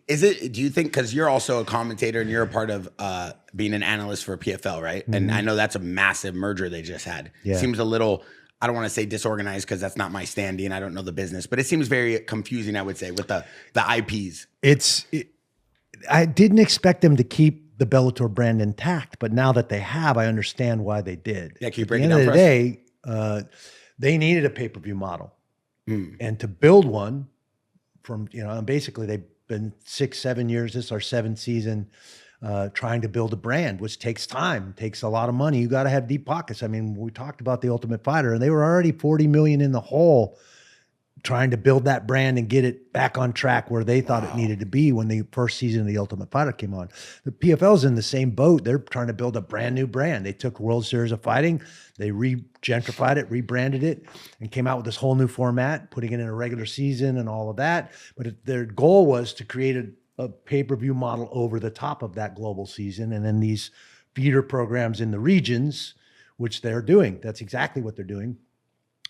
Is it, do you think, because you're also a commentator and you're a part of being an analyst for PFL, right? And I know that's a massive merger they just had. Yeah. Seems a little, I don't want to say disorganized because that's not my standing. I don't know the business, but it seems very confusing, I would say, with the IPs. I didn't expect them to keep the Bellator brand intact, but now that they have, I understand why they did. Yeah, keep At the breaking end down of the day, they needed a pay-per-view model. And to build one from, and basically they've been 6-7 years, this is our 7th season, trying to build a brand, which takes time, takes a lot of money. You got to have deep pockets. I mean, we talked about the Ultimate Fighter, and they were already 40 million in the hole trying to build that brand and get it back on track where they thought it needed to be when the first season of the Ultimate Fighter came on. The PFL's in the same boat. They're trying to build a brand new brand. They took World Series of Fighting, they gentrified it, rebranded it, and came out with this whole new format, putting it in a regular season and all of that. But their goal was to create a pay-per-view model over the top of that global season, and then these feeder programs in the regions, which they're doing. That's exactly what they're doing.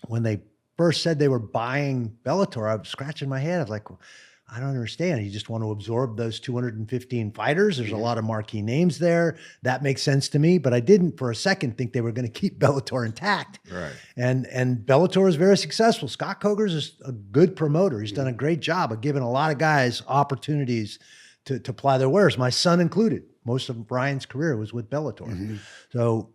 When they first said they were buying Bellator, I was scratching my head. I was like, well, I don't understand. You just want to absorb those 215 fighters. There's a lot of marquee names there. That makes sense to me, but I didn't for a second think they were going to keep Bellator intact. Right. And Bellator is very successful. Scott Coker's is a good promoter. He's done a great job of giving a lot of guys opportunities to ply their wares, my son included. Most of Brian's career was with Bellator. So,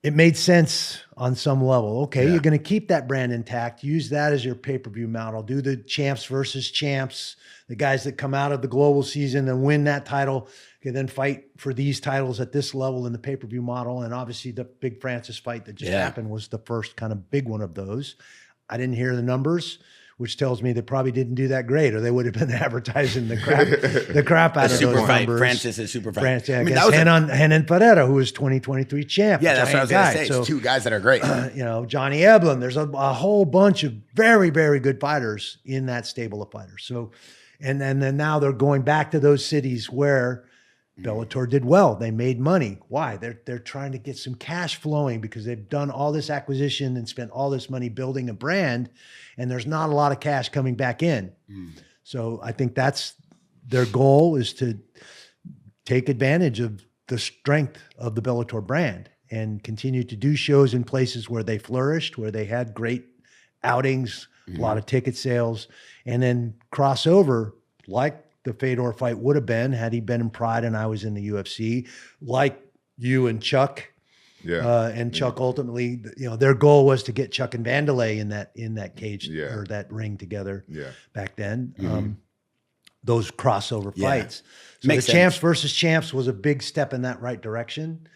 it made sense on some level. Okay, you're going to keep that brand intact. Use that as your pay-per-view model. Do the champs versus champs, the guys that come out of the global season and win that title can then fight for these titles at this level in the pay-per-view model. And obviously the big Francis fight that just happened was the first kind of big one of those. I didn't hear the numbers, which tells me they probably didn't do that great, or they would have been advertising the crap out of super those fight. numbers. Francis is super fight. France, I mean, that was Henan Ferreira, who was 2023 champ. Yeah, that's what I was going to say. So, it's two guys that are great. Johnny Eblen. There's a whole bunch of very, very good fighters in that stable of fighters. So, and then now they're going back to those cities where Bellator did well. They made money. Why? They're trying to get some cash flowing because they've done all this acquisition and spent all this money building a brand, and there's not a lot of cash coming back in. So I think that's their goal, is to take advantage of the strength of the Bellator brand and continue to do shows in places where they flourished, where they had great outings, a lot of ticket sales, and then cross over like the Fedor fight would have been had he been in Pride and I was in the UFC, like you and Chuck. And Chuck ultimately, their goal was to get Chuck and Vanderlei in that cage or that ring together back then. Those crossover fights. So Makes the sense. champs versus champs was a big step in that right direction.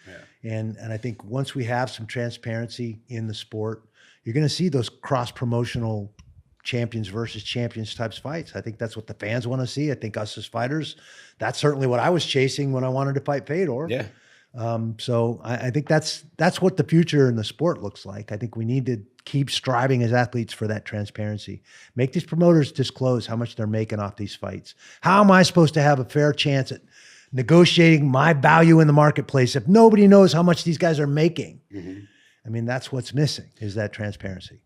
And I think once we have some transparency in the sport, you're going to see those cross-promotional champions versus champions types fights. I think that's what the fans want to see. I think us as fighters, that's certainly what I was chasing when I wanted to fight Fedor. So I think that's what the future in the sport looks like. I think we need to keep striving as athletes for that transparency. Make these promoters disclose how much they're making off these fights. How am I supposed to have a fair chance at negotiating my value in the marketplace if nobody knows how much these guys are making? I mean, that's what's missing, is that transparency.